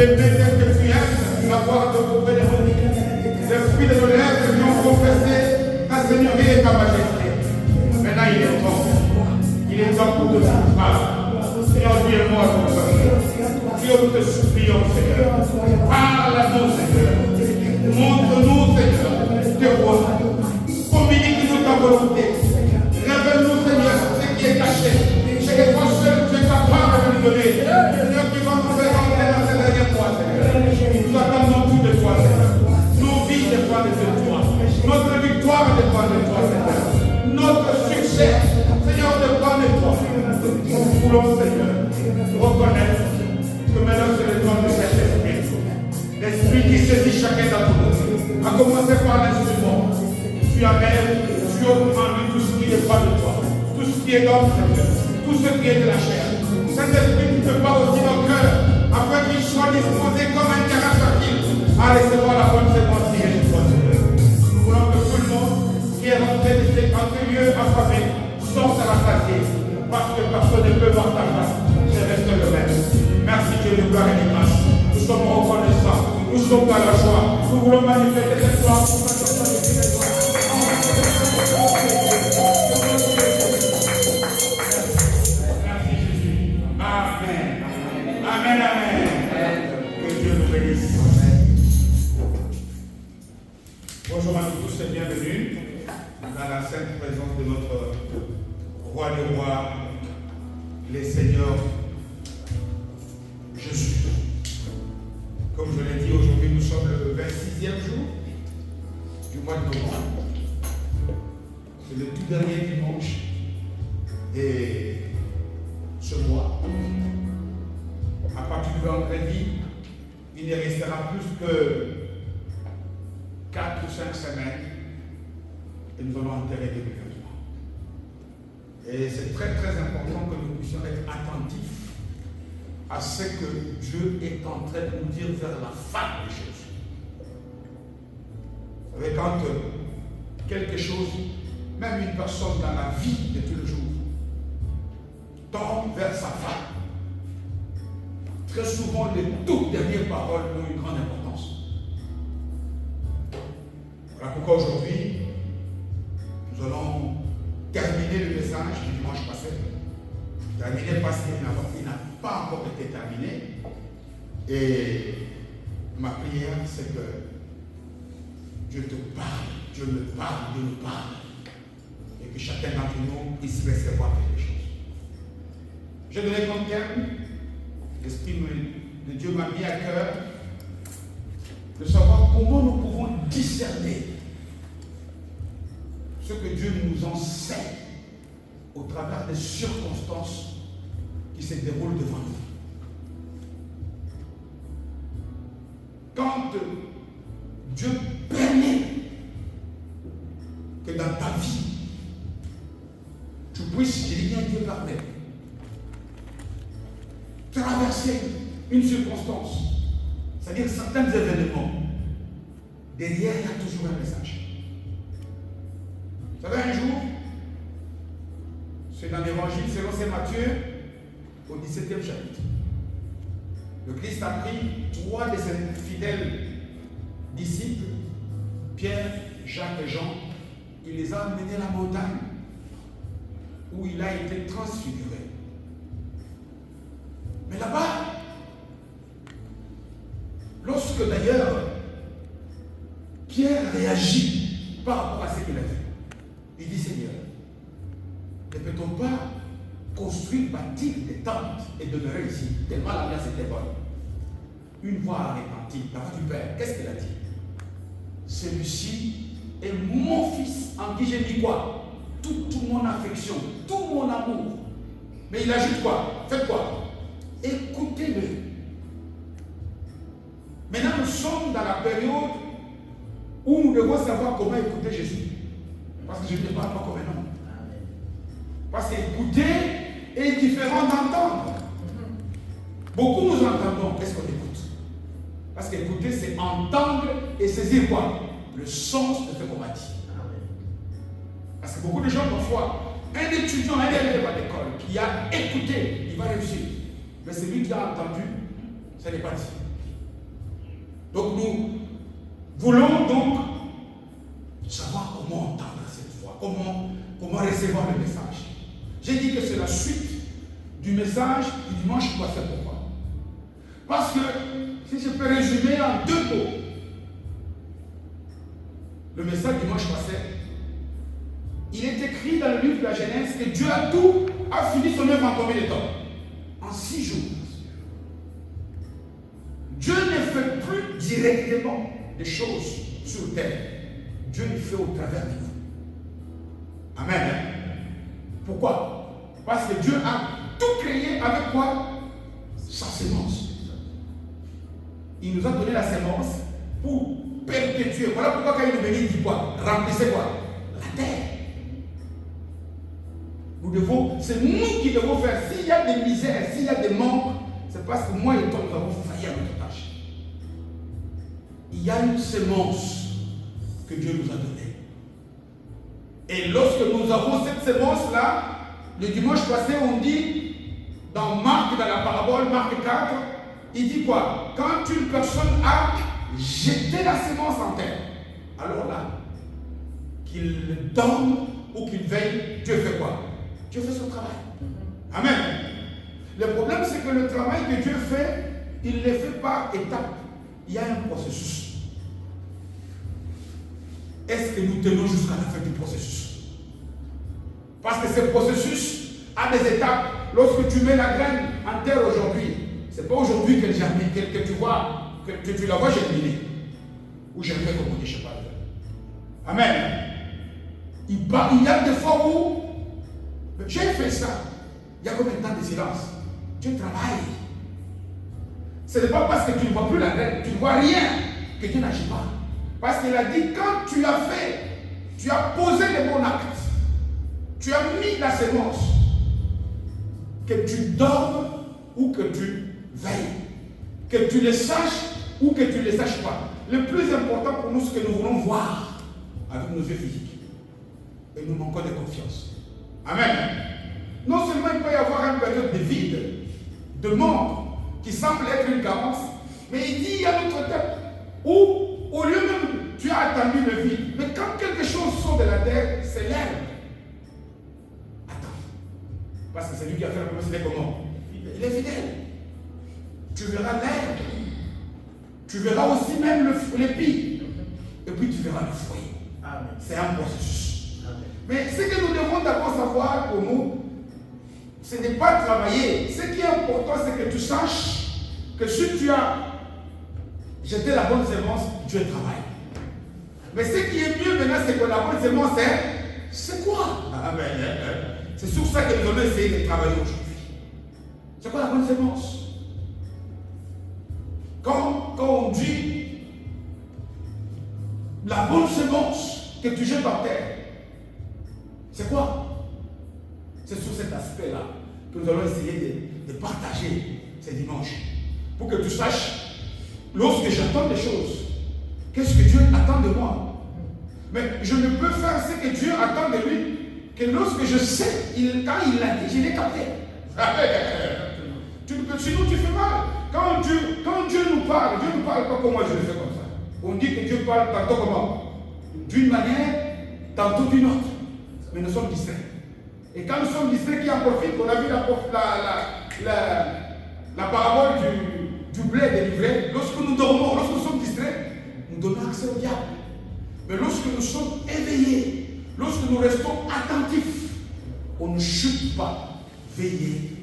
Les baisers que tu aimes, la voix de vos bénédictions. Les fruits de nos lèvres qui ont confessé ta Seigneurie et ta majesté. Maintenant, il est temps. Il est temps pour te parler. Seigneur, dis-moi ton peuple. Dieu, nous te supplions, Seigneur. Parle à nous, Seigneur. Montre-nous, Seigneur, tes voies. Communique-nous ta volonté. Révèle-nous, Seigneur, ce qui est caché. C'est que toi seul, tu es capable de nous donner. Seigneur, qui va nous faire entrer dans ces derniers mois, Seigneur. Nous attendons tout de toi, Seigneur. Nos vies dépendent de toi. Notre victoire dépend de toi, Seigneur. Notre succès, Seigneur, dépend de toi. Nous voulons, Seigneur, reconnaître que maintenant c'est le temps de cet esprit. L'esprit qui saisit chacun d'entre nous. À commencer par l'instrument. Tu amènes, tu augmentes tout ce qui dépend de toi. Tout ce qui est d'homme, Seigneur. Tout ce qui est de la chair. Cet esprit qui te parle aussi dans le cœur, afin qu'il soit disposé comme un terrain fertile à recevoir la bonne séquence qui est de toi, Seigneur. Nous voulons que tout le monde qui est rentré de ces lieux affamés sorte à la satiété, parce que personne ne peut voir ta face. Je reste le même. Merci Dieu de gloire et de grâce. Nous sommes reconnaissants. Nous sommes dans la joie. Nous voulons manifester cette joie. Amen, amen. Que Dieu nous bénisse. Bonjour à nous tous et bienvenue dans la sainte présence de notre roi des rois, les seigneurs Jésus. Comme je l'ai dit, aujourd'hui nous sommes le 26e jour du mois de novembre. C'est le tout dernier dimanche de ce mois. À partir du vendredi, il ne restera plus que 4 ou 5 semaines et nous allons enterrer 2023. Et c'est très très important que nous puissions être attentifs à ce que Dieu est en train de nous dire vers la fin des choses. Vous savez, quand quelque chose, même une personne dans la vie de tous les jours, tombe vers sa fin, très souvent, les toutes dernières paroles ont une grande importance. Voilà pourquoi aujourd'hui, nous allons terminer le message du dimanche passé. Terminer parce qu'il n'a pas encore été terminé. Et ma prière, c'est que Dieu te parle, Dieu me parle, Dieu nous parle. Et que chacun d'entre nous puisse recevoir quelque chose. Je donné comme terme. L'Esprit de Dieu m'a mis à cœur de savoir comment nous pouvons discerner ce que Dieu nous enseigne au travers des circonstances qui se déroulent devant nous. Quand Dieu permet que dans ta vie, tu puisses, je dis bien Dieu permet, traverser une circonstance, c'est-à-dire certains événements, derrière il y a toujours un message. Vous savez, un jour, c'est dans l'évangile selon saint Matthieu, au 17e chapitre. Le Christ a pris 3 de ses fidèles disciples, Pierre, Jacques et Jean, il les a amenés à la montagne, où il a été transfiguré. Mais là-bas, lorsque d'ailleurs Pierre réagit par rapport à ce qu'il a vu, il dit Seigneur, ne peut-on pas construire, bâtir des tentes et demeurer ici, tellement la place était bonne. Une voix a retenti, la voix du Père, qu'est-ce qu'elle a dit? Celui-ci est mon fils en qui j'ai mis quoi? Toute mon affection, tout mon amour. Mais il ajoute quoi? Faites quoi? Écoutez-le. Maintenant, nous sommes dans la période où nous devons savoir comment écouter Jésus. Parce que je ne parle pas comme un homme. Parce qu'écouter est différent d'entendre. Beaucoup nous entendons. Qu'est-ce qu'on écoute? Parce qu'écouter, c'est entendre et saisir quoi? Le sens de ce qu'on m'a dit. Parce que beaucoup de gens, parfois, un étudiant, un élève à l'école qui a écouté, il va réussir. Mais celui qui a entendu, ce n'est pas dit. Donc nous voulons donc savoir comment entendre cette voix, comment recevoir le message. J'ai dit que c'est la suite du message du dimanche passé. Pourquoi? Parce que, si je peux résumer en 2 mots, le message du dimanche passé, il est écrit dans le livre de la Genèse que Dieu a fini son œuvre en combien de temps? En 6 jours. Dieu ne fait plus directement des choses sur terre. Dieu le fait au travers de nous. Amen. Pourquoi? Parce que Dieu a tout créé avec quoi? Sa sémence. Il nous a donné la sémence pour perpétuer. Voilà pourquoi quand il nous bénit, il dit quoi? Remplissez quoi? La terre. C'est nous qui devons faire. S'il y a des misères, s'il y a des manques, c'est parce que moi et toi, nous avons failli à notre tâche. Il y a une sémence que Dieu nous a donnée. Et lorsque nous avons cette sémence-là, le dimanche passé, on dit, dans Marc, dans la parabole, Marc 4, il dit quoi? Quand une personne a jeté la sémence en terre, alors là, qu'il dorme ou qu'il veille, Dieu fait quoi? Dieu fait son travail. Amen. Le problème, c'est que le travail que Dieu fait, il ne le fait par étapes. Il y a un processus. Est-ce que nous tenons jusqu'à la fin du processus? Parce que ce processus a des étapes. Lorsque tu mets la graine en terre aujourd'hui, ce n'est pas aujourd'hui qu'elle germine, que tu vois, que tu la vois germiner. Ou germer, comme on dit, je ne sais pas. Amen. Il y a des fois où j'ai fait ça. Il y a combien de temps de silence? Dieu travaille. Ce n'est pas parce que tu ne vois plus la graine, tu ne vois rien, que Dieu n'agit pas. Parce qu'il a dit, quand tu as fait, tu as posé les bons actes, tu as mis la sémence, que tu dormes ou que tu veilles, que tu le saches ou que tu ne le saches pas. Le plus important pour nous, c'est que nous voulons voir avec nos yeux physiques. Et nous manquons de confiance. Amen. Non seulement il peut y avoir une période de vide, de manque, qui semble être une carence, mais il dit il y a d'autres temps où, au lieu même, tu as attendu le vide. Mais quand quelque chose sort de la terre, c'est l'herbe. Attends. Parce que c'est lui qui a fait la promesse, il est comment? Il est fidèle. Tu verras l'herbe. Tu verras aussi même l'épi. Et puis tu verras le fruit. C'est un processus. Mais ce que nous devons d'abord savoir pour nous, ce n'est pas travailler. Ce qui est important, c'est que tu saches que si tu as jeté la bonne sémence, Dieu travaille. Mais ce qui est mieux maintenant, c'est que la bonne sémence, c'est quoi? C'est sur ça que nous allons essayer de travailler aujourd'hui. C'est quoi la bonne sémence? Quand on dit la bonne sémence que tu jettes en terre, c'est quoi? C'est sur cet aspect-là que nous allons essayer de partager ces dimanches. Pour que tu saches, lorsque j'attends des choses, qu'est-ce que Dieu attend de moi? Mais je ne peux faire ce que Dieu attend de lui que lorsque je sais, quand il l'a dit, je l'ai capté. Sinon tu fais mal. Quand Dieu nous parle pas comme moi je le fais comme ça. On dit que Dieu parle tantôt comment? D'une manière, tantôt d'une autre. Mais nous sommes distraits. Et quand nous sommes distraits, qui en profite? On a vu la parabole du blé délivré. Lorsque nous dormons, lorsque nous sommes distraits, nous donnons accès au diable. Mais lorsque nous sommes éveillés, lorsque nous restons attentifs, on ne chute pas. Veillez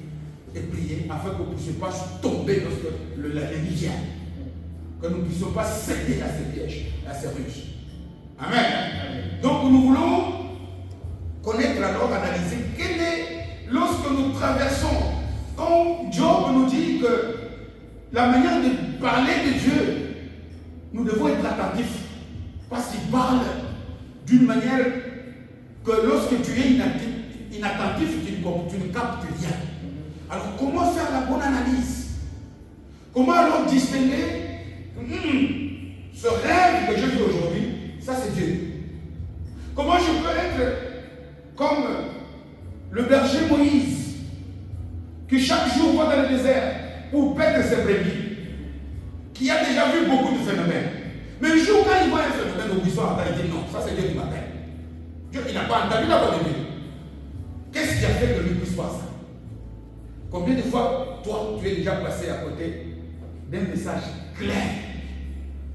et priez afin que nous ne puissions pas tomber lorsque l'ennemi vient. Que nous ne puissions pas céder à ces pièges, à ces ruses. Amen. Donc nous voulons connaître alors, analyser quel est, lorsque nous traversons, quand Job nous dit que la manière de parler de Dieu, nous devons être attentifs. Parce qu'il parle d'une manière que lorsque tu es inattentif, tu ne captes rien. Alors comment faire la bonne analyse? Comment alors distinguer ce rêve que je vis aujourd'hui, ça c'est Dieu. Comment je peux être comme le berger Moïse, qui chaque jour va dans le désert pour paître ses brebis, qui a déjà vu beaucoup de phénomènes. Mais le jour quand il voit un phénomène au buisson, il dit non, ça c'est Dieu qui m'appelle. Dieu, il n'a pas entendu la voix de Dieu. Qu'est-ce qui a fait que lui puisse voir ça? Combien de fois, toi, tu es déjà passé à côté d'un message clair,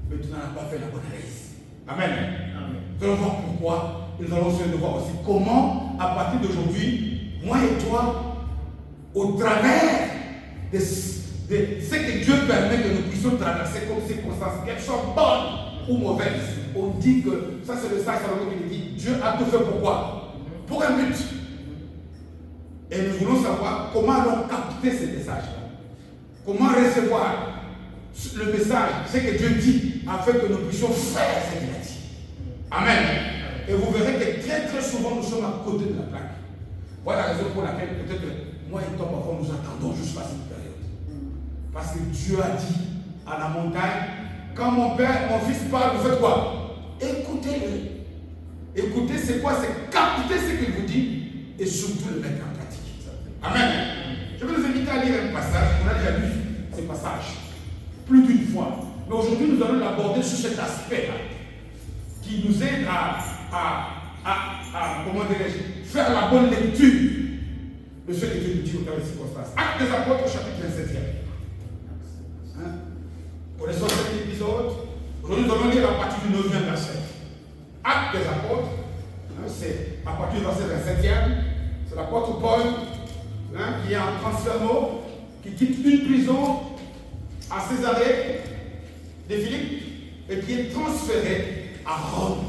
mais tu n'en as pas fait la bonne analyse. Amen. Amen. Nous allons voir pourquoi. Nous allons essayer de voir aussi comment, à partir d'aujourd'hui, moi et toi, au travers de ce que Dieu permet que nous puissions traverser comme circonstances, qu'elles soient bonnes ou mauvaises, on dit que, ça c'est le sage Salomon qui dit, Dieu a tout fait pourquoi? Pour un but. Et nous voulons savoir comment allons capter ces messages-là. Comment recevoir le message, ce que Dieu dit, afin que nous puissions faire ce qu'il a dit. Amen. Et vous verrez que très très souvent nous sommes à côté de la plaque. Voilà la raison pour laquelle peut-être moi et toi parfois nous attendons jusqu'à cette période. Parce que Dieu a dit à la montagne, quand mon père, mon fils parle, vous faites quoi? Écoutez-le. Écoutez, c'est quoi? C'est capter ce qu'il vous dit et surtout le mettre en pratique. Amen. Je vais vous inviter à lire un passage. On a déjà lu ce passage plus d'une fois. Mais aujourd'hui, nous allons l'aborder sur cet aspect-là qui nous aide à comment dirais-je, faire la bonne lecture de ce que Dieu nous dit au travers des circonstances. Actes des Apôtres, chapitre 27e. Hein? Pour les 7 épisodes, aujourd'hui, nous allons lire à partir du 9e verset. Actes des Apôtres, hein, c'est à partir du verset 27e. C'est l'apôtre Paul qui est en transfert, qui quitte une prison à Césarée de Philippe et qui est transféré à Rome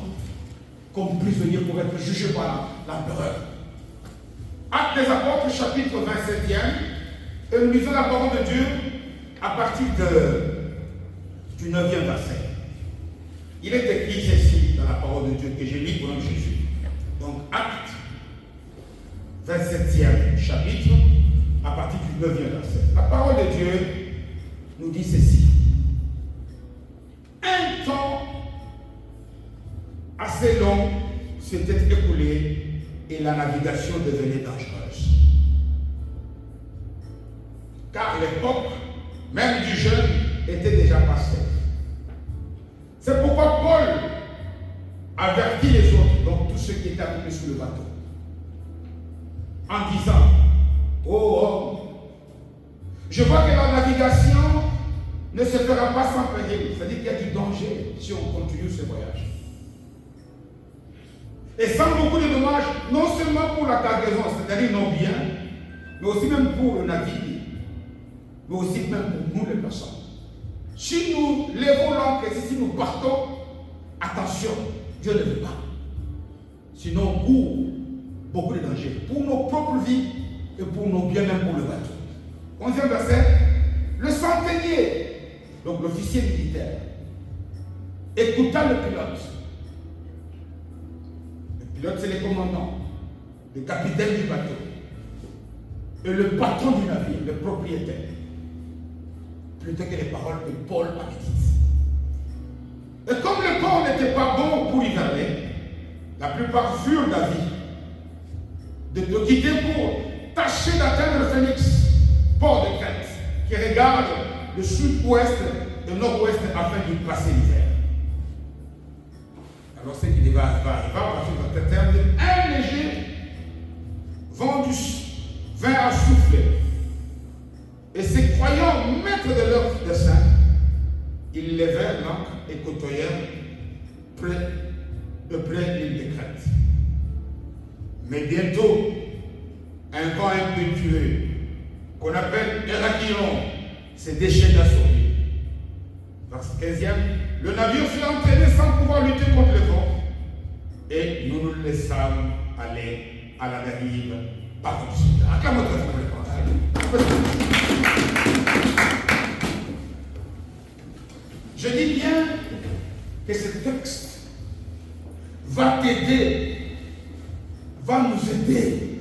comme prisonnier pour être jugé par l'empereur. Actes des Apôtres, chapitre 27e, et nous lisons la parole de Dieu à partir du 9e verset. Il est écrit ceci dans la parole de Dieu que j'ai lu pour nom de Jésus. Donc, Actes 27e chapitre, à partir du 9e verset. La parole de Dieu nous dit ceci. Un temps assez long s'était écoulé et la navigation devenait dangereuse. Car l'époque, même du jeûne, était déjà passée. C'est pourquoi Paul avertit les autres, donc tous ceux qui étaient avec lui sur le bateau, en disant, ô homme, je vois que la navigation ne se fera pas sans péril. C'est-à-dire qu'il y a du danger si on continue ce voyage. Et sans beaucoup de dommages, non seulement pour la cargaison, c'est-à-dire nos biens, mais aussi même pour le navire, mais aussi même pour nous les personnes. Si nous lèvons l'ancre et si nous partons, attention, Dieu ne veut pas. Sinon on court beaucoup de dangers pour nos propres vies et pour nos biens, même pour le bateau. 11e verset, le centenier, donc l'officier militaire, écouta le pilote. Le pilote, c'est le commandant, le capitaine du bateau, et le patron du navire, le propriétaire, plutôt que les paroles que Paul avait dites. Et comme le port n'était pas bon pour hiverner, la plupart furent d'avis de quitter pour tâcher d'atteindre le Phénix, port de Crète, qui regarde le sud-ouest et le nord-ouest afin d'y passer l'hiver. Alors ce qui va atteindre un léger vent à souffler. Et se croyant maîtres de leur dessein, ils levèrent l'ancre et côtoyèrent près l'île de Crète. Mais bientôt, un vent impétueux, qu'on appelle Héraklion, s'est déchaîné sur lui. Verset 15e, le navire fut entraîné sans pouvoir lutter contre le vent, et nous nous laissâmes aller à la dérive par-dessus. Acclamons très fort pour les pensées. Je dis bien que ce texte va t'aider, va nous aider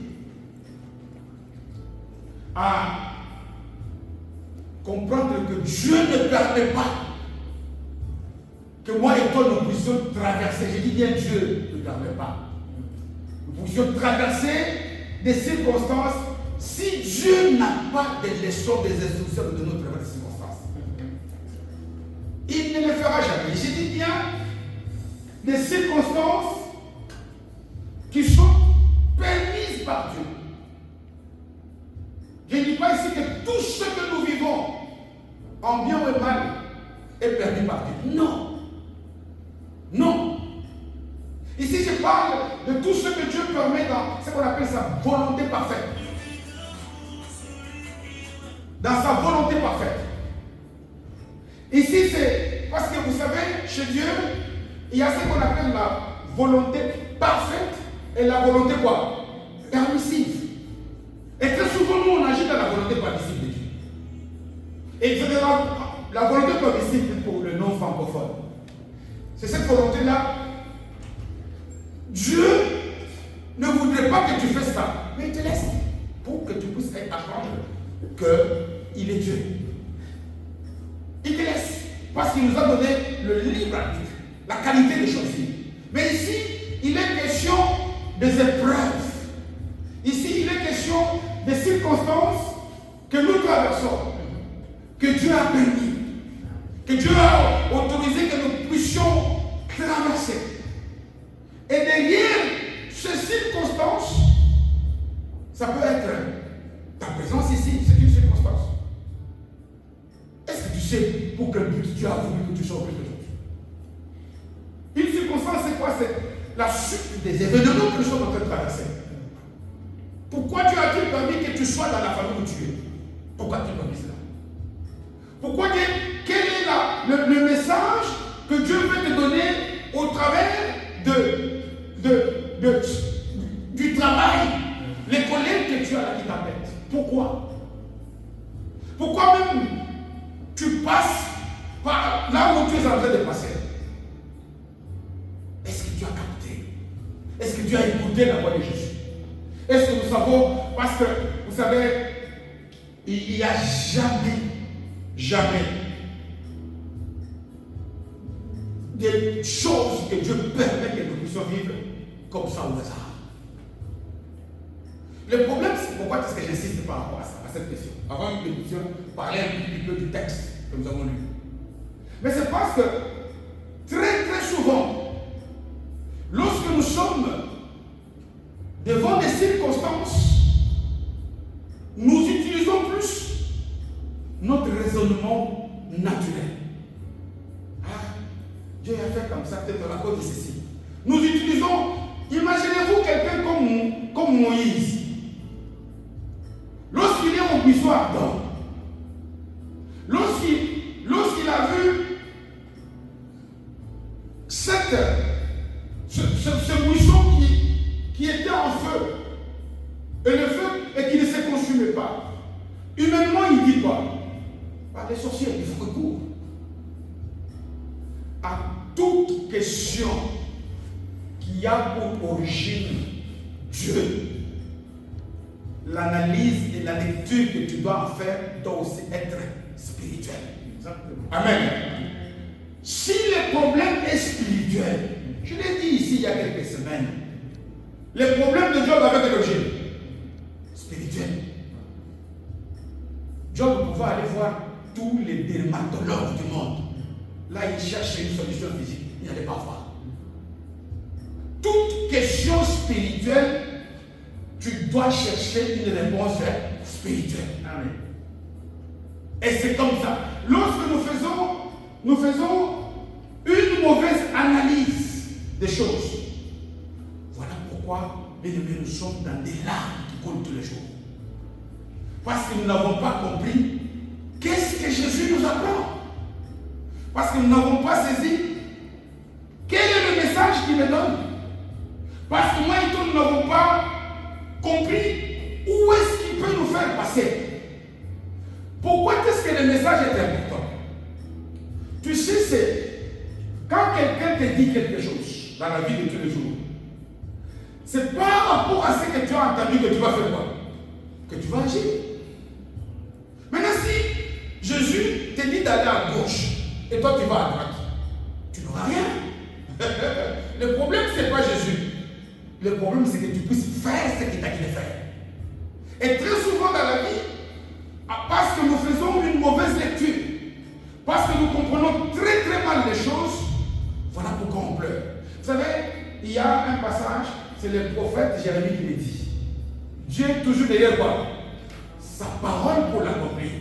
à comprendre que Dieu ne permet pas que moi et toi nous puissions traverser. Je dis bien Dieu ne permet pas. Nous puissions traverser des circonstances si Dieu n'a pas des leçons, des instructions de notre circonstances. ne le fera jamais. Je dis bien des circonstances qui sont permises par Dieu. Je ne dis pas ici que tout ce que nous vivons, en bien ou en mal, est permis par Dieu. Non. Non. Ici, je parle de tout ce que Dieu permet dans ce qu'on appelle sa volonté parfaite. Dans sa volonté parfaite. Ici, c'est parce que vous savez, chez Dieu, il y a ce qu'on appelle la volonté parfaite et la volonté quoi? Permissive. Et très souvent, nous, on agit dans la volonté permissive de Dieu. Et c'est la volonté permissive pour le non-francophone. C'est cette volonté-là. Dieu ne voudrait pas que tu fasses ça, mais il te laisse pour que tu puisses apprendre qu'il est Dieu. Il te laisse parce qu'il nous a donné le libre arbitre, la qualité de choisir. Mais ici, il est question des épreuves. Ici, il est question des circonstances que nous traversons, que Dieu a permis, que Dieu a autorisé que nous puissions traverser. Et derrière ces circonstances, ça peut être ta présence ici, c'est une circonstance. Est-ce que tu sais pour quel but Dieu a voulu que tu sois plus que d'autres? Une circonstance, c'est quoi? C'est la suite des événements que nous sommes en train de traverser. Pourquoi Dieu a-t-il permis que tu sois dans la famille où tu es? Pourquoi a-t-il permis cela? Pourquoi quel est le message que Dieu veut te donner au travers du travail, les collègues que tu as là qui t'appellent? Pourquoi? Pourquoi même tu passes par là où tu es en train de passer? Est-ce que tu as capté? Est-ce que tu as écouté la voix de Jésus? Est-ce que nous savons, parce que vous savez, il n'y a jamais des choses que Dieu permet que nous puissions vivre comme ça au hasard. Le problème, c'est pourquoi est-ce que j'insiste par rapport à ça, à cette question. Avant que nous puissions parler un petit peu du texte que nous avons lu. Mais c'est parce que très souvent, lorsque nous sommes devant des circonstances, nous utilisons plus notre raisonnement naturel. Ah, Dieu a fait comme ça, peut-être à cause de ceci. Nous utilisons, imaginez-vous quelqu'un comme Moïse. Lorsqu'il est au buisson ardent, lorsqu'il a vu ce buisson qui était en feu, et le feu et qui ne se consumait pas, humainement il dit quoi? Les sorciers, il faut recours à toute question qui a pour origine Dieu. L'analyse et la lecture que tu dois en faire doit aussi être spirituelle. Amen. Si le problème est spirituel, je l'ai dit ici il y a quelques semaines, le problème de Job avait quelle origine? Spirituel. Job pouvait aller voir tous les dermatologues du monde. Là, il cherchait une solution physique. Il n'allait pas voir. Toute question spirituelle, tu dois chercher une réponse spirituelle. Amen. Et c'est comme ça. Lorsque nous faisons une mauvaise analyse des choses, voilà pourquoi, bien aimés, nous sommes dans des larmes qui coulent tous les jours. Parce que nous n'avons pas compris qu'est-ce que Jésus nous apprend. Parce que nous n'avons pas saisi quel est le message qu'il me donne. Parce que moi et toi, nous n'avons pas compris où est-ce qu'il peut nous faire passer. Pourquoi est-ce que le message est important? Tu sais, c'est quand quelqu'un te dit quelque chose dans la vie de tous les jours, c'est par rapport à ce que tu as entendu que tu vas faire quoi? Que tu vas agir. Maintenant, si Jésus te dit d'aller à gauche et toi tu vas à droite, tu n'auras rien. Le problème, ce n'est pas Jésus. Le problème, c'est que tu puisses faire ce qu'il t'a dit de faire. Et très souvent dans la vie, parce que nous faisons une mauvaise lecture, parce que nous comprenons très mal c'est le prophète Jérémie qui le dit. Dieu est toujours derrière quoi? Sa parole pour l'accomplir.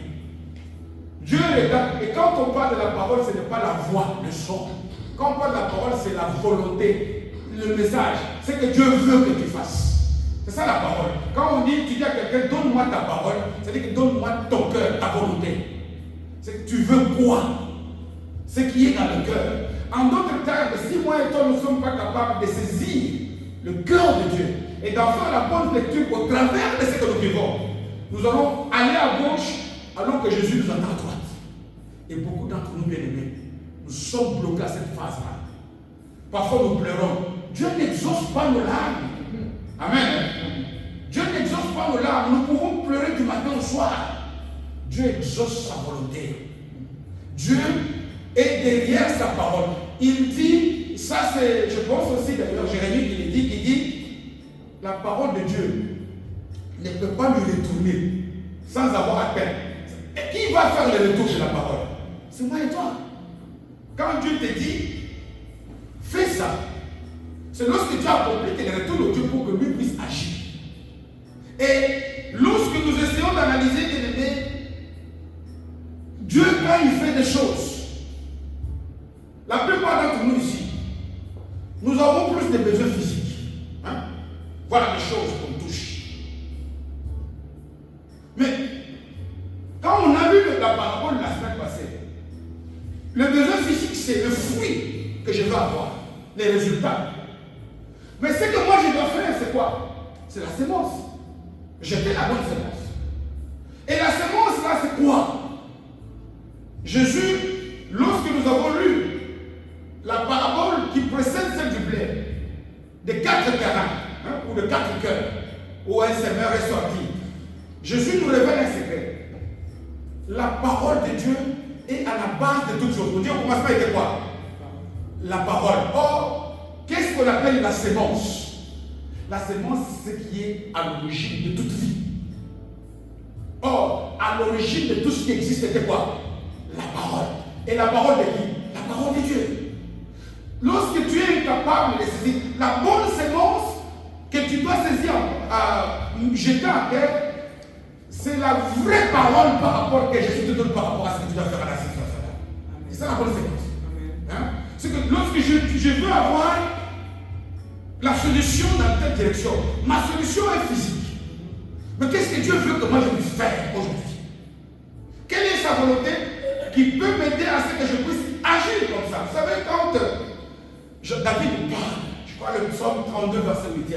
Dieu regarde, et quand on parle de la parole, ce n'est pas la voix, le son. Quand on parle de la parole, c'est la volonté, le message. C'est que Dieu veut que tu fasses. C'est ça la parole. Quand on dit, tu dis à quelqu'un, donne-moi ta parole, c'est-à-dire que donne-moi ton cœur, ta volonté. C'est que tu veux quoi? Ce qui est dans le cœur. En d'autres termes, si moi et toi, nous ne sommes pas capables de saisir le cœur de Dieu et d'en faire la bonne lecture au travers de ce que nous vivons, nous allons aller à gauche alors que Jésus nous attend à droite. Et beaucoup d'entre nous, bien-aimés, nous sommes bloqués à cette phase-là. Parfois, nous pleurons. Dieu n'exauce pas nos larmes. Amen. Dieu n'exauce pas nos larmes. Nous pouvons pleurer du matin au soir. Dieu exauce sa volonté. Dieu est derrière sa parole. Il dit, ça c'est, je pense aussi d'ailleurs, Jérémie qui le dit, qui dit, la parole de Dieu ne peut pas lui retourner sans avoir à peine. Et qui va faire le retour de la parole? C'est moi et toi. Quand Dieu te dit, fais ça, c'est lorsque tu as accompli qu'il retourne au Dieu pour que lui puisse agir. Et lorsque nous essayons d'analyser, Dieu, quand il fait des choses, la plupart d'entre nous ici, nous avons plus de besoins physiques. Hein? Voilà les choses qu'on touche. Mais, quand on a vu la parabole la semaine passée, le besoin physique, c'est le fruit que je veux avoir, les résultats. Mais ce que moi je dois faire, c'est quoi? C'est la sémence. Jeter la bonne sémence. Et la sémence là, c'est quoi? Jésus, lorsque nous avons lu la parabole qui précède celle du blé, des 4 terrains, ou de 4 cœurs, où un semeur est sorti, Jésus nous révèle un secret. La parole de Dieu est à la base de toutes choses. On dit au commencement était quoi? La parole. Or, qu'est-ce qu'on appelle la sémence? La sémence, c'est ce qui est à l'origine de toute vie. Or, à l'origine de tout ce qui existe, c'était quoi? La parole. Et la parole de qui? La parole de Dieu. Lorsque tu es incapable de saisir la bonne sémence que tu dois saisir, jeter en terre, c'est la vraie parole par rapport que Jésus te donne par rapport à ce que tu dois faire à la situation. C'est ça la bonne sémence. Hein? C'est que lorsque je veux avoir la solution dans telle direction, ma solution est physique. Mais qu'est-ce que Dieu veut que moi je puisse faire aujourd'hui? Quelle est sa volonté qui peut m'aider à ce que je puisse agir comme ça? Vous savez, quand David parle, je crois le psaume 32, verset 8,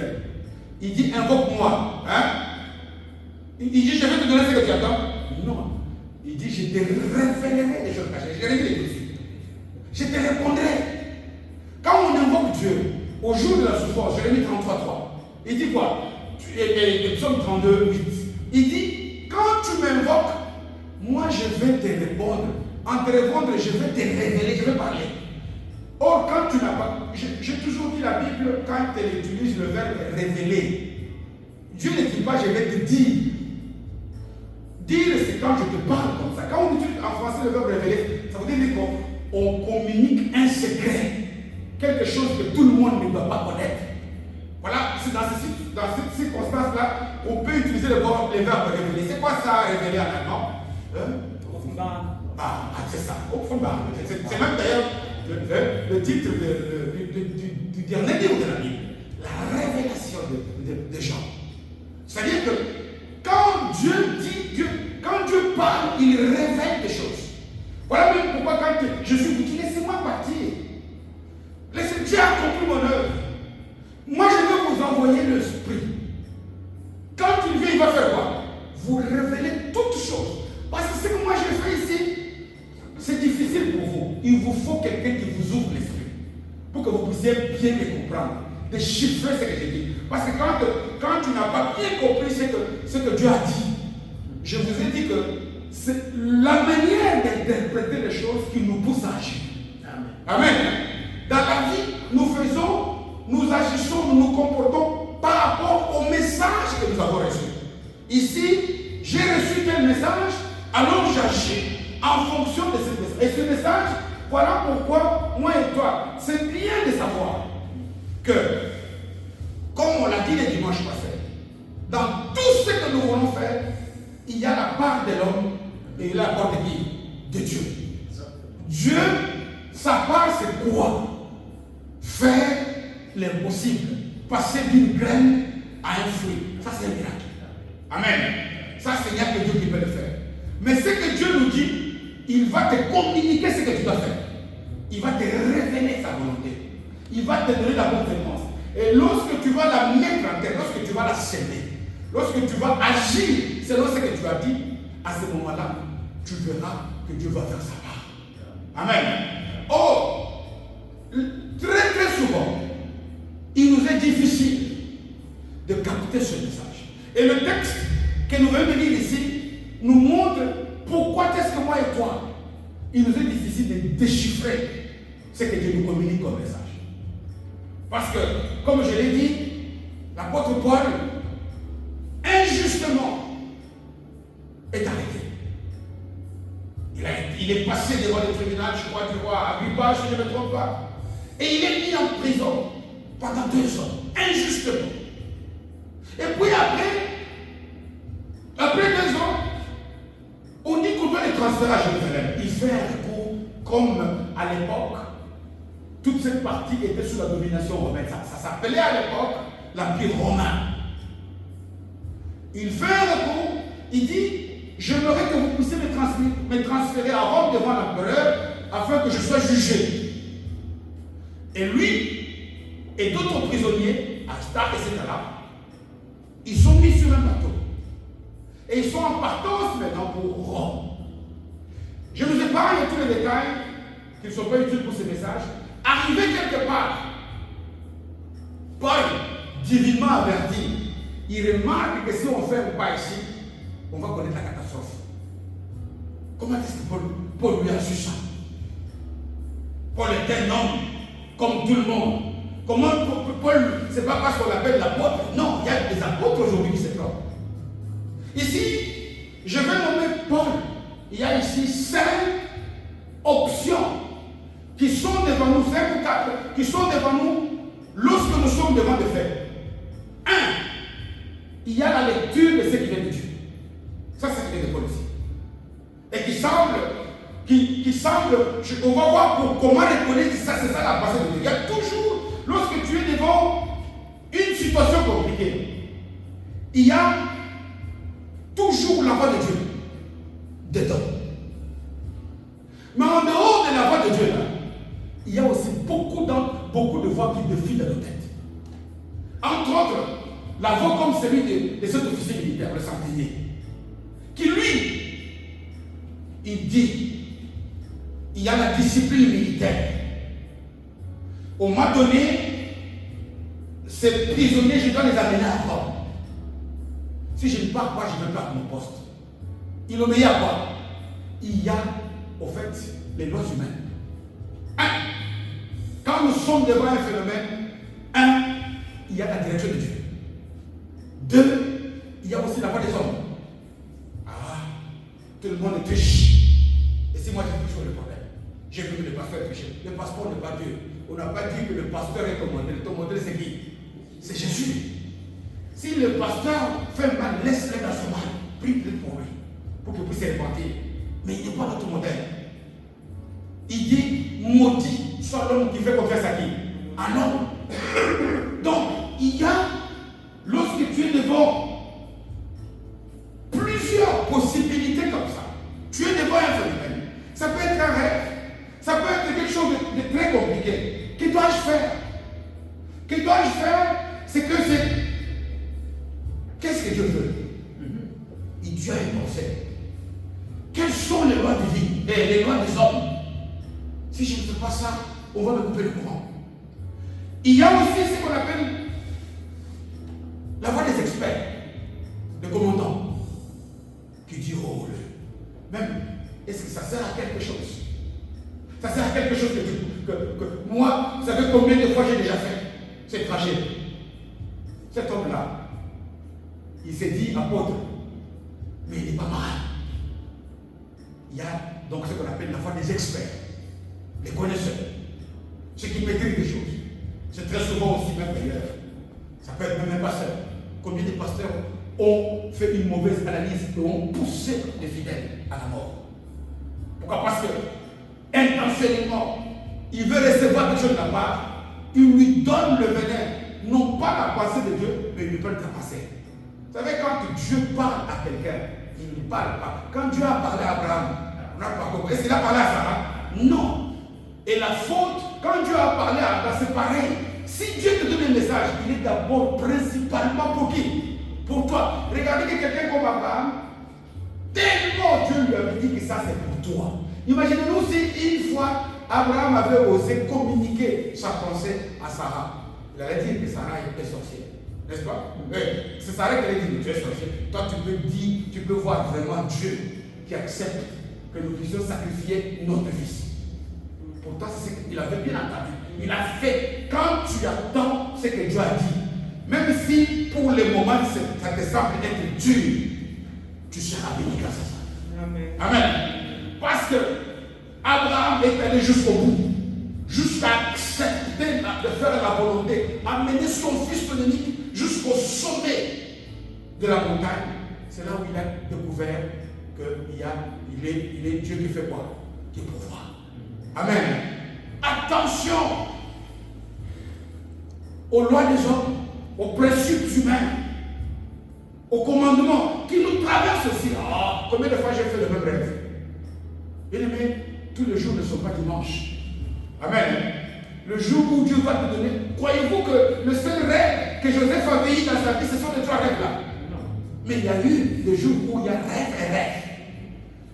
il dit invoque-moi. Hein? Il dit je vais te donner ce que tu attends. Non. Il dit je te révélerai des choses cachées. Je révèle les dessus. Je te répondrai. Quand on invoque Dieu au jour de la souffrance, Jérémie 33, 3, il dit quoi? Le psaume 32, 8. Il dit quand tu m'invoques, moi je vais te répondre. En te répondre, je vais te révéler, je vais parler. Or, quand tu n'as pas. J'ai toujours dit la Bible, quand elle utilise le verbe révéler, Dieu ne dit pas je vais te dire. Dire, c'est quand je te parle comme ça. Quand on utilise en français le verbe révéler, ça veut dire qu'on communique un secret. Quelque chose que tout le monde ne doit pas connaître. Voilà, c'est dans cette circonstance-là, on peut utiliser le verbe révéler. C'est quoi ça, révéler en allemand? C'est ça. C'est même d'ailleurs le titre du dernier livre de la Bible. La révélation des gens. C'est-à-dire que quand Dieu dit, quand Dieu parle, il révèle des choses. Voilà même pourquoi quand Jésus vous dit, laissez-moi partir. Dieu a accompli mon œuvre. Moi, je vais vous envoyer l'Esprit. Quand il vient, il va faire quoi? Vous révéler toutes choses. Parce que ce que moi j'ai fait ici, c'est difficile pour vous. Il vous faut quelqu'un qui vous ouvre l'esprit. Pour que vous puissiez bien les comprendre. Déchiffrer ce que j'ai dit. Parce que quand tu n'as pas bien compris ce que Dieu a dit, je vous ai dit que c'est la manière d'interpréter les choses qui nous pousse à agir. Amen. Dans la vie, nous agissons, nous nous comportons par rapport au message que nous avons reçu. Ici, j'ai reçu tel message, alors j'agis en fonction de ce message. Et ce message, voilà pourquoi, moi et toi, c'est bien de savoir que comme on l'a dit les dimanches passés, dans tout ce que nous voulons faire, il y a la part de l'homme et la part de qui? De Dieu. Dieu, sa part c'est quoi? Faire l'impossible. Passer d'une graine à un fruit. Ça c'est un miracle. Amen. Ça c'est rien que Dieu qui peut le faire. Mais ce que Dieu nous dit, il va te communiquer ce que tu dois faire. Il va te révéler sa volonté. Il va te donner la bonne réponse. Et lorsque tu vas la mettre en terre, lorsque tu vas la semer, lorsque tu vas agir selon ce que tu as dit, à ce moment-là, tu verras que Dieu va faire sa part. Amen. Oh, très très souvent, il nous est difficile de capter ce message. Et le texte que nous venons de lire ici nous montre pourquoi est-ce que moi et toi, il nous est difficile de déchiffrer ce que Dieu nous communique comme message. Parce que, comme je l'ai dit, l'apôtre Paul, injustement, est arrêté. Il est passé devant le tribunal, je crois, du roi Agrippa, si je ne me trompe pas. Et il est mis en prison pendant 2 ans, injustement. Et puis après 2 ans, on dit qu'on doit les transférer à Jérusalem. Il fait un recours, comme à l'époque, toute cette partie était sous la domination romaine. Ça s'appelait à l'époque l'Empire romain. Il fait un recours, il dit, j'aimerais que vous puissiez me transférer à Rome devant l'empereur afin que je sois jugé. Et lui et d'autres prisonniers, Aristarque, etc., ils sont mis sur un bateau. Et ils sont en partance maintenant pour Rome. Je vous épargne tous les détails qui ne sont pas utiles pour ce message. Arrivé quelque part, Paul, divinement averti, il remarque que si on fait un pas ici, on va connaître la catastrophe. Comment est-ce que Paul lui a su ça? Paul est un homme comme tout le monde. Comment Paul, c'est pas parce qu'on l'appelle l'apôtre. Non, il y a des apôtres aujourd'hui qui se trompent. Ici, je vais nommer Paul. Il y a ici 5 options qui sont devant nous, 5 ou 4, qui sont devant nous lorsque nous sommes devant des faits. 1. Il y a la lecture de ce qui vient de Dieu. Ça, c'est ce qui vient de Paul ici. Et qui semble, on va voir comment reconnaître ça, c'est ça la pensée de Dieu. Il y a toujours, lorsque tu es devant une situation compliquée, il y a toujours la voix de Dieu dedans. Mais en dehors de la voix de Dieu, là, il y a aussi beaucoup de voix qui défilent dans nos têtes. Entre autres, la voix comme celui de cet officier militaire, le centenier, qui lui, il dit, il y a la discipline militaire. On m'a donné ces prisonniers, je dois les amener à Rome. Si je ne pars pas, je ne pars mon poste. Il obéit à quoi? Il y a, au fait, les lois humaines. 1. Quand nous sommes devant un phénomène, 1, il y a la direction de Dieu. 2, il y a aussi la voix des hommes. Ah, tout le monde est triche. Et c'est moi qui touche le problème. J'ai vu que le pasteur est triché. Le passeport n'est pas Dieu. On n'a pas dit que le pasteur est ton modèle. Ton modèle, c'est qui? C'est Jésus. Si le pasteur fait mal, laisse-le dans son mal. Prie pour lui, pour qu'il puisse se repentir. Mais il n'est pas notre modèle. Il dit, maudit soit l'homme qui fait confiance à qui? À l'homme. Donc, il y a, lorsque tu es devant plusieurs possibilités comme ça, tu es devant un phénomène. Ça peut être un rêve. Ça peut être quelque chose de très compliqué. Que dois-je faire? Que dois-je faire? Qu'est-ce que Dieu veut? Et Dieu a une pensée. Quelles sont les lois divines et les lois des hommes? Si je ne fais pas ça, on va me couper le courant. Il y a aussi ce qu'on appelle la voix des experts, des commandants, qui disent, oh, même, est-ce que ça sert à quelque chose? Ça sert à quelque chose que moi, vous savez combien de fois j'ai déjà fait cette tragédie? Cet homme-là, il s'est dit apôtre, mais il n'est pas marin. Il y a donc ce qu'on appelle la foi des experts, des connaisseurs, ceux qui maîtrisent les choses. C'est très souvent aussi même d'ailleurs Ça peut être même un pasteur. Combien de pasteurs ont fait une mauvaise analyse et ont poussé les fidèles à la mort? Pourquoi? Parce que intentionnellement, il veut recevoir quelque chose de la part, il lui donne le venin, non pas la pensée de Dieu, mais il lui donne ta pensée. Vous savez, quand Dieu parle à quelqu'un, il ne parle pas. Quand Dieu a parlé à Abraham, on n'a pas compris. Est-ce qu'il a parlé à Sarah? Non. Et la faute, quand Dieu a parlé à Abraham, c'est pareil. Si Dieu te donne un message, il est d'abord principalement pour qui? Pour toi. Regardez que quelqu'un comme Abraham, tellement Dieu lui avait dit que ça c'est pour toi. Imaginez-nous si une fois Abraham avait osé communiquer sa pensée à Sarah. Il allait dire que Sarah est sorcière. N'est-ce pas? C'est Sarah qui allait dire que tu es sorcier. Toi tu peux voir vraiment Dieu qui accepte que nous puissions sacrifier notre fils. Pourtant, c'est ce qu'il avait bien entendu. Il a fait quand tu attends ce que Dieu a dit. Même si pour le moment ça te semble être dur, tu seras béni grâce à ça. Amen. Amen. Parce que Abraham est allé jusqu'au bout, jusqu'à accepter de faire la volonté, amener son fils unique jusqu'au sommet de la montagne. C'est là où il a découvert qu'il est Dieu qui fait quoi? Qui pourvoit. Amen. Attention aux lois des hommes, aux principes humains, aux commandements qui nous traversent aussi. Oh, combien de fois j'ai fait le même rêve? Bien aimé, tous les jours ne sont pas dimanche. Amen. Le jour où Dieu va te donner, croyez-vous que le seul rêve que Joseph a vécu dans sa vie, ce sont les trois rêves-là? Mais il y a eu des jours où il y a rêve et rêve.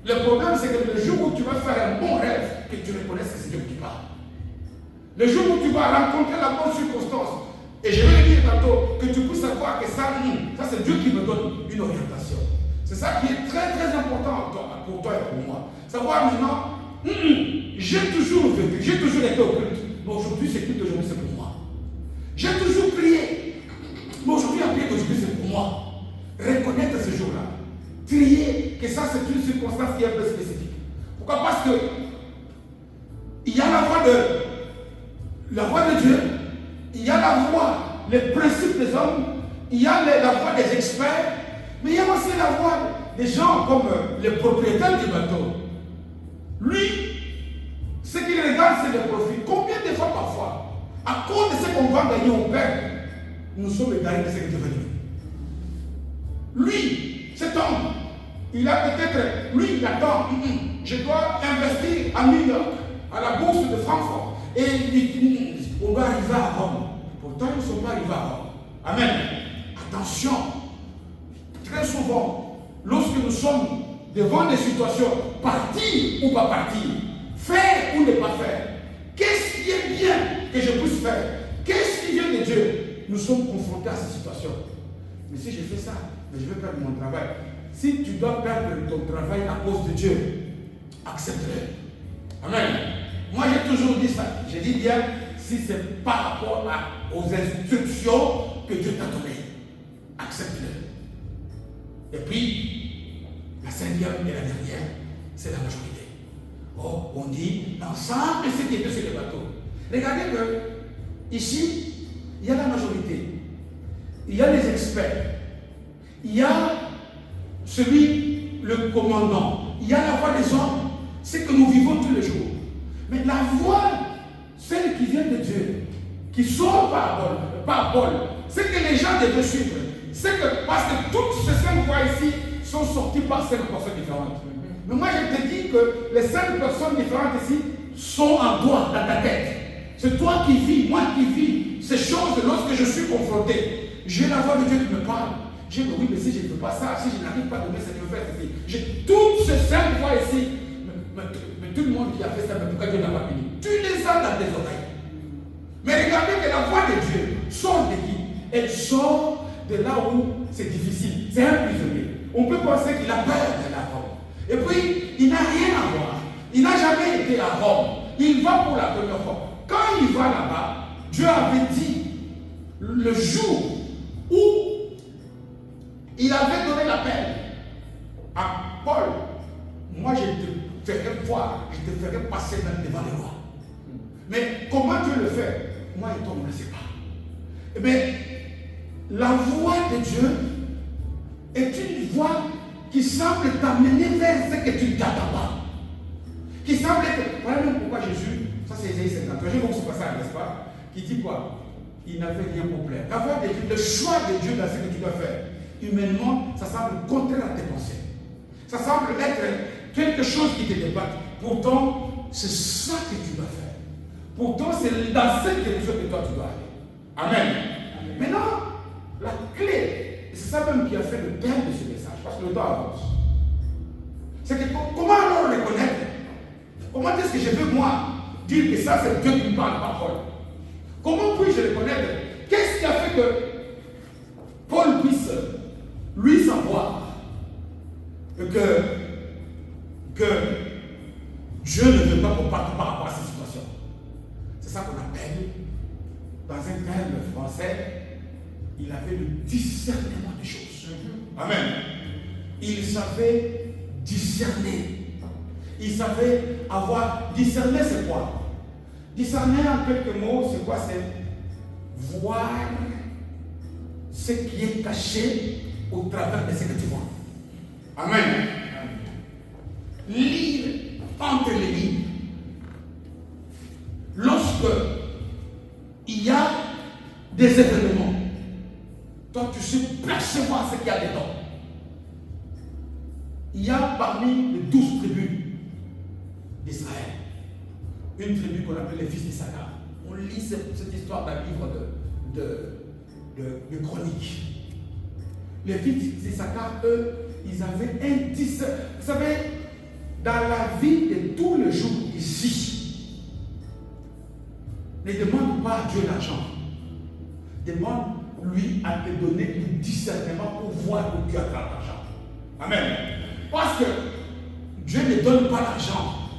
Le problème, c'est que le jour où tu vas faire un bon rêve, que tu reconnaisses que c'est Dieu qui parle. Le jour où tu vas rencontrer la bonne circonstance, et je vais le dire tantôt, que tu puisses savoir que ça c'est Dieu qui me donne une orientation. C'est ça qui est très très important pour toi et pour moi. Savoir maintenant, j'ai toujours vécu, j'ai toujours été au culte, mais aujourd'hui ce culte d'aujourd'hui c'est pour moi. J'ai toujours prié, mais aujourd'hui la prière d'aujourd'hui c'est pour moi. Reconnaître ce jour-là, trier que ça c'est une circonstance qui est un peu spécifique. Pourquoi? Parce que il y a la voix de Dieu, il y a la voix, les principes des hommes, il y a la voix des experts, mais il y a aussi la voix des gens comme les propriétaires du bateau. Lui, ce qu'il regarde, c'est le profit. Combien de fois parfois, à cause de ce qu'on va gagner au père, nous sommes égarés de ce que Dieu veut dire. Lui, cet homme, il a peut-être, lui, il attend, je dois investir à New York, à la bourse de Francfort, et on doit arriver à Rome. Pourtant, ils ne sont pas arrivés à Rome. Amen. Attention, très souvent, lorsque nous sommes devant des situations, partir ou pas partir, faire ou ne pas faire, qu'est-ce qui est bien que je puisse faire? Qu'est-ce qui vient de Dieu? Nous sommes confrontés à ces situations. Mais si je fais ça, mais je vais perdre mon travail. Si tu dois perdre ton travail à cause de Dieu, accepte-le. Amen. Moi j'ai toujours dit ça. J'ai dit bien, si c'est par rapport aux instructions que Dieu t'a données, accepte-le. Et puis, la cinquième et la dernière, c'est la majorité. Oh, on dit, l'ensemble de ceux qui étaient sur le bateau. Regardez que, ici, il y a la majorité. Il y a les experts. Il y a le commandant. Il y a la voix des hommes. C'est que nous vivons tous les jours. Mais la voix, celle qui vient de Dieu, qui sort par Paul, c'est que les gens devaient suivre. C'est que, parce que toutes ces 5 voix ici sont sorties par 5 personnes différentes. Mais moi je te dis que les 5 personnes différentes ici sont en toi, dans ta tête. C'est toi qui vis, moi qui vis ces choses lorsque je suis confronté. J'ai la voix de Dieu qui me parle. J'ai dit oui, mais si je ne fais pas ça, si je n'arrive pas à donner ce que je veux faire ici. J'ai toutes ces 5 voix ici. Mais tout le monde qui a fait ça, mais pourquoi Dieu n'a pas fini? Tu les as dans tes oreilles. Mais regardez que la voix de Dieu sort de qui? Elle sort de là où c'est difficile. C'est un prisonnier. On peut penser qu'il a peur de la Rome. Et puis, il n'a rien à voir. Il n'a jamais été à Rome. Il va pour la première fois. Quand il va là-bas, Dieu avait dit le jour où il avait donné l'appel à Paul, moi je te ferai voir, je te ferai passer même devant les rois. Mais comment Dieu le fait? Moi et toi, on ne le sait pas. Mais la voix de Dieu est une voix qui semble t'amener vers ce que tu ne t'attends pas. Qui semble être... Voilà même pourquoi Jésus, ça c'est Ésaïe 53, j'ai beaucoup ce passage, n'est-ce pas? Qui dit quoi? Il n'avait rien pour plaire. La voix de Dieu, le choix de Dieu dans ce que tu dois faire, humainement, ça semble contraire à tes pensées. Ça semble être quelque chose qui te débatte. Pourtant, c'est ça que tu dois faire. Pourtant, c'est dans cette direction que toi tu dois aller. Amen. Amen. Maintenant, la clé, et c'est ça même qui a fait le thème de ce message, parce que le temps avance. C'est que comment alors le reconnaître? Comment est-ce que je peux, moi, dire que ça, c'est Dieu qui me parle parole? Comment puis-je le connaître? Qu'est-ce qui a fait que Paul puisse, lui, savoir que Dieu ne veut pas qu'on parte par rapport à cette situation? C'est ça qu'on appelle, dans un terme français, il avait le discernement des choses. Amen. Il savait discerner. Il savait avoir... Discerner, c'est quoi? Discerner, en quelques mots, c'est quoi? C'est voir ce qui est caché au travers de ce que tu vois. Amen. Lire entre les lignes. Lorsque il y a des événements, toi tu sais percevoir ce qu'il y a dedans. Il y a parmi les 12 tribus d'Israël une tribu qu'on appelle les fils d'Issachar. On lit cette histoire d'un livre de chroniques. Les fils d'Issachar, eux, ils avaient un discernement. Vous savez, dans la vie de tous les jours ici, ne demande pas à Dieu l'argent. Demande-lui à te donner le discernement pour voir où tu as l'argent. Amen. Parce que Dieu ne donne pas l'argent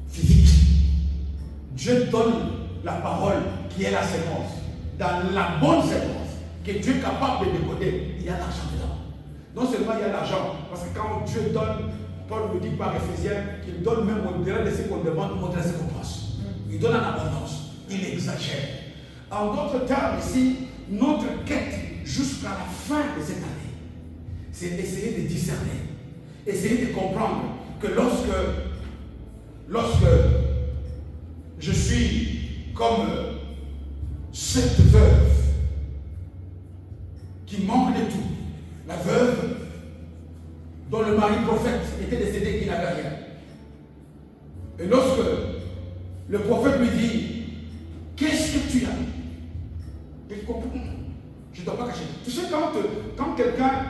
physique. Dieu donne la parole qui est la séquence. Dans la bonne séquence, que Dieu est capable de décoder, il y a l'argent dedans. Non seulement il y a l'argent, parce que quand Dieu donne, Paul me dit par Éphésiens qu'il donne même au-delà de ce qu'on demande, au-delà de ce qu'on pense. Il donne en abondance, il exagère. En d'autres termes, ici, notre quête jusqu'à la fin de cette année, c'est essayer de discerner, essayer de comprendre que lorsque je suis comme cette veuve qui manque de tout, la veuve dont le mari prophète était décédé et qui n'avait rien. Et lorsque le prophète lui dit, qu'est-ce que tu as? Il comprend. Je ne dois pas cacher. Tu sais, quand quelqu'un,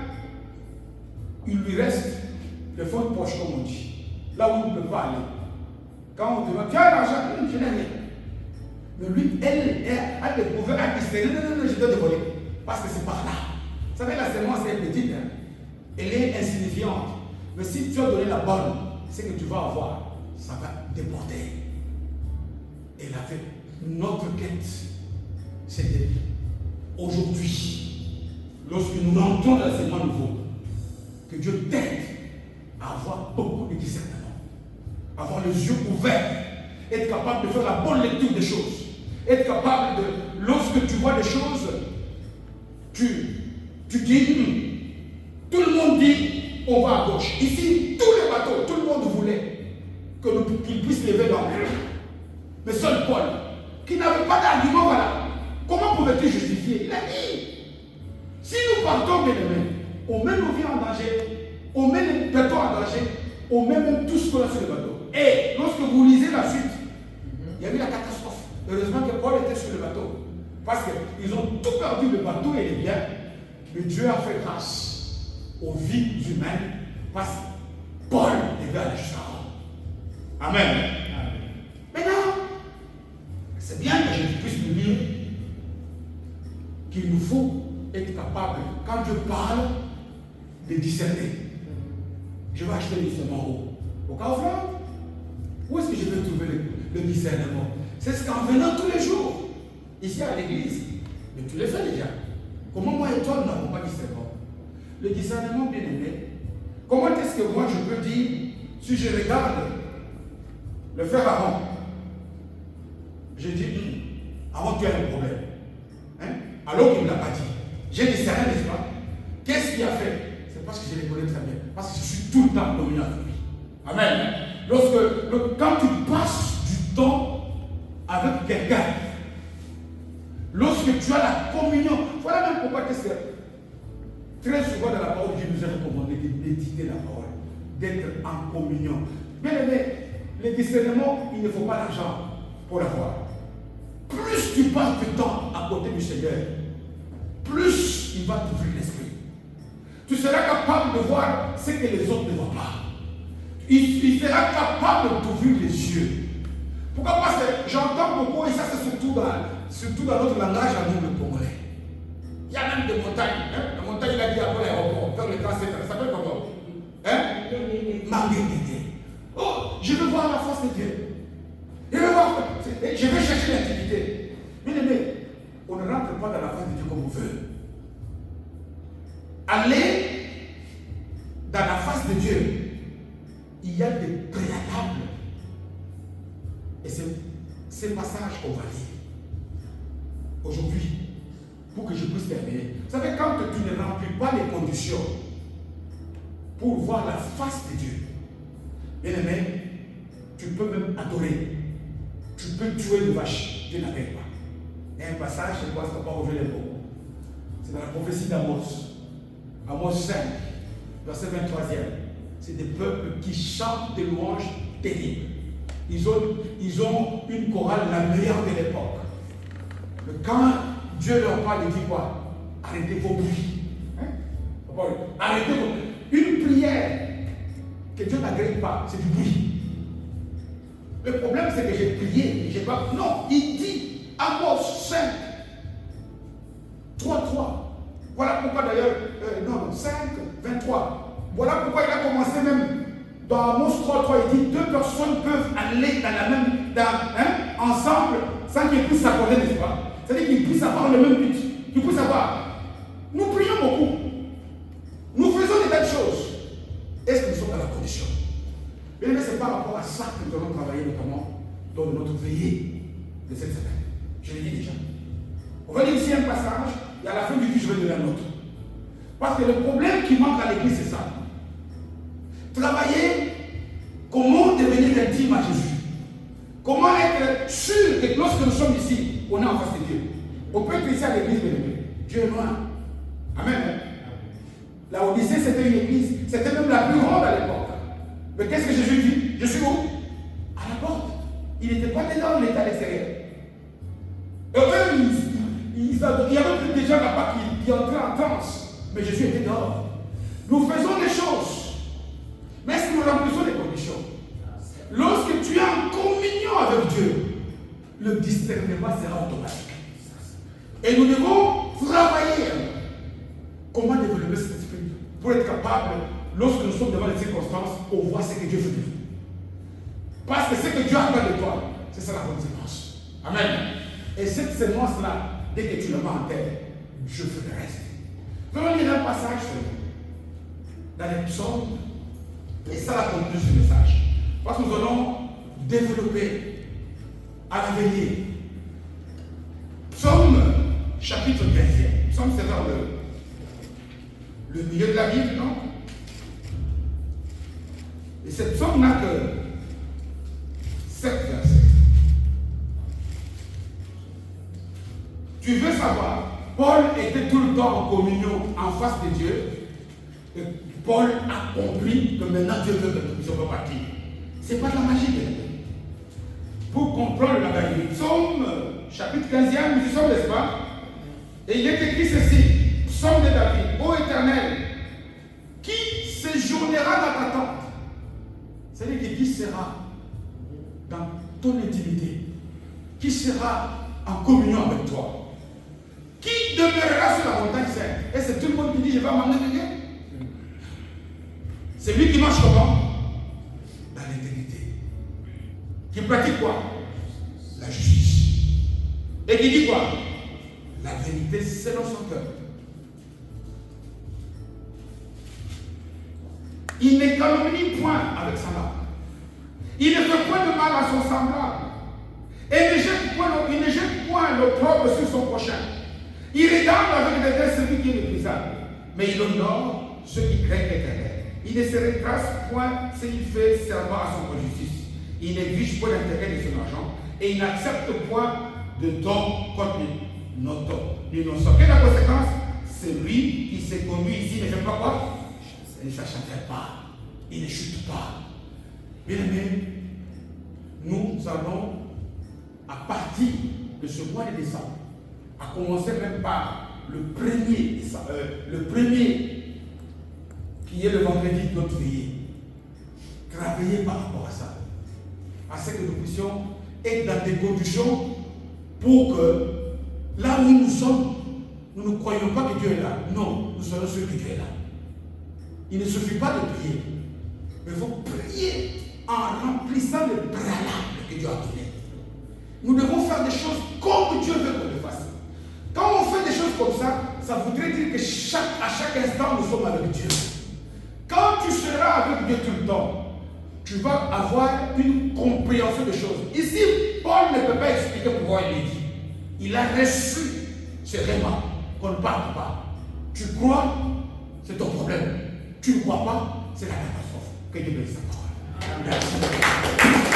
il lui reste le fond de poche, comme on dit, là où il ne peut pas aller. Quand on demande, tu as l'argent? Je n'ai rien. Mais lui, elle découvert, elle dit, non, je dois te voler. Parce que c'est par là. Vous savez, la sémence est petite, hein? Elle est insignifiante. Mais si tu as donné la bonne, ce que tu vas avoir, ça va déporter. Et la fait, notre quête, c'était aujourd'hui, lorsque nous rentrons dans l'enseignement nouveau, que Dieu t'aide à avoir beaucoup de discernement, avoir les yeux ouverts, être capable de faire la bonne lecture des choses, être capable de, lorsque tu vois des choses, tu dis, tout le monde dit, on va à gauche. Ici, tous les bateaux, tout le monde voulait qu'ils puissent lever dans l'air. Mais seul Paul, qui n'avait pas d'argument, voilà. Comment pouvais-tu justifier? Il a dit, si nous partons, bien aimés, on met nos vies en danger, on met les bateaux en danger, on met même tout ce qu'on a sur le bateau. Et lorsque vous lisez la suite, il y a eu la catastrophe. Heureusement que Paul était sur le bateau. Parce qu'ils ont tout perdu, le bateau et les biens. Mais Dieu a fait grâce aux vies humaines parce que Paul devait aller jusqu'à Rome. Amen. Amen. Maintenant, c'est bien que je puisse nous dire qu'il nous faut être capable, quand Dieu parle, de discerner. Je vais acheter le discernement au Kaufland. Où est-ce que je vais trouver le discernement? C'est ce qu'en venant tous les jours, ici à l'église, mais tu le fais déjà. Comment moi et toi nous n'avons pas de discernement? Le discernement, bien aimé, comment est-ce que moi je peux dire, si je regarde le frère Aaron, je dis, Aaron, tu as un problème. Hein? Alors qu'il ne l'a pas dit. j'ai discerné, n'est-ce pas? Qu'est-ce qu'il a fait? C'est parce que je les connais très bien. Parce que je suis tout le temps en communion avec lui. Amen. Quand tu passes du temps avec quelqu'un, lorsque tu as la communion, voilà même pourquoi qu'est-ce que très souvent dans la parole de Dieu nous a recommandé de méditer la parole, d'être en communion. Bien aimé, le discernement, il ne faut pas l'argent pour l'avoir. Plus tu passes du temps à côté du Seigneur, plus il va t'ouvrir l'esprit. Tu seras capable de voir ce que les autres ne voient pas. Il sera capable d'ouvrir les yeux. Pourquoi? Parce que j'entends beaucoup, et ça c'est surtout dans notre langage à nous, le Congolais. Il y a même des montagnes. La montagne, il a dit après l'aéroport, vers le cancer, ça s'appelle comment? Manguénété. Oh, je veux voir la force de Dieu. Je vais chercher l'intimité. Bien aimé, on ne rentre pas dans la face de Dieu comme on veut. Aller dans la face de Dieu, il y a des préalables. Et c'est ces passages qu'on va lire aujourd'hui pour que je puisse terminer. Vous savez, quand tu ne remplis pas les conditions pour voir la face de Dieu, bien aimé, tu peux même adorer. Tu peux tuer une vache. Dieu n'appelle pas. Il y a un passage, je ne pense pas ouvrir les mots. C'est dans la prophétie d'Amos. Amos 5, verset 23e. C'est des peuples qui chantent des louanges terribles. Ils ont une chorale la meilleure de l'époque. Mais quand Dieu leur parle, il dit quoi? Arrêtez vos bruits. Arrêtez vos bruits. Une prière que Dieu n'agrée pas, c'est du bruit. Le problème, c'est que j'ai prié, j'ai pas. Non, il dit Amos 5, 3. Voilà pourquoi d'ailleurs, 5, 23. Voilà pourquoi il a commencé même dans Amos 3, il dit 2 personnes peuvent aller dans la même, ensemble, sans qu'ils puissent s'accorder, n'est-ce pas? C'est-à-dire qu'ils puissent avoir le même but. Qu'ils puissent avoir. Nous prions beaucoup. Nous faisons des tas de choses. Est-ce que nous sommes dans la condition? Mais c'est par rapport à ça que nous allons travailler notamment dans notre veillée de cette semaine. Je l'ai dit déjà. On va lire ici un passage et à la fin du livre, je vais donner un autre. Parce que le problème qui manque à l'église, c'est ça. Travailler, comment devenir intime à Jésus. Comment être sûr que lorsque nous sommes ici, on est en face de Dieu. On peut être ici à l'église, bien aimé. Dieu est loin. Amen. La Odyssée, c'était une église, c'était même la plus grande à l'époque. Mais qu'est-ce que Jésus dit? Je suis où? À la porte. Il n'était pas dedans, il était à l'extérieur. Et eux, il y avait des gens là-bas qui entraient en transe. Mais Jésus était dehors. Nous faisons des choses. Mais est-ce que nous remplissons les conditions? Lorsque tu es en communion avec Dieu, le discernement sera automatique. Et nous devons travailler. Comment développer cet esprit pour être capable, lorsque nous sommes devant les circonstances, on voit ce que Dieu veut de nous. Parce que ce que Dieu attend de toi, c'est ça la bonne sémence. Amen. Et cette sémence-là, dès que tu le mets en terre, je fais le reste. Nous allons lire un passage dans les psaumes, et ça la conclusion du message. Parce que nous allons développer à la veillée. Psaume chapitre 15e. Psaume c'est dans le milieu de la Bible, non? Et cette psaume n'a que 7 versets. Tu veux savoir, Paul était tout le temps en communion en face de Dieu. Et Paul a compris que maintenant Dieu veut que nous soyons partis. Ce n'est pas de la magie. Pour comprendre la vérité. Psaume chapitre 15e, nous y sommes, n'est-ce pas? Et il est écrit ceci. Psaume de David. Ô Éternel, qui séjournera dans ta tente? C'est-à-dire qui sera dans ton intimité? Qui sera en communion avec toi? Qui demeurera sur la montagne sainte? Et c'est tout le monde qui dit je vais m'emmener de Dieu. C'est lui qui marche comment? Dans l'intégrité. Qui pratique quoi? La justice. Et qui dit quoi? La vérité selon son cœur. Il ne calomnie point avec sa langue. Il ne fait point de mal à son semblable. Et il ne jette point l'opprobre sur son prochain. Il regarde avec des yeux celui qui est méprisable, mais il honore ceux qui craignent l'Éternel. Il ne se retrace point s'il fait serment à son justice. Il n'exige point l'intérêt de son argent et il n'accepte point de dons contre l'innocent. Quelle est la conséquence? C'est lui qui s'est conduit ici ne fait pas quoi? Il ne s'acharne pas. Il ne chute pas. Bien aimé, nous allons, à partir de ce mois de décembre, à commencer même par le premier qui est le vendredi de notre veillée, travailler par rapport à ça, à ce que nous puissions être dans des conditions pour que là où nous sommes, nous ne croyons pas que Dieu est là. Non, nous sommes sûrs que Dieu est là. Il ne suffit pas de prier, mais il faut prier en remplissant le préalable que Dieu a donné. Nous devons faire des choses comme Dieu veut qu'on le fasse. Quand on fait des choses comme ça, ça voudrait dire que à chaque instant, nous sommes avec Dieu. Quand tu seras avec Dieu tout le temps, tu vas avoir une compréhension des choses. Ici, Paul ne peut pas expliquer pourquoi il est dit. Il a reçu ce réma qu'on ne parle pas. Tu crois, c'est ton problème. Tu ne crois pas, c'est la catastrophe. Que Dieu bénisse sa parole. Merci.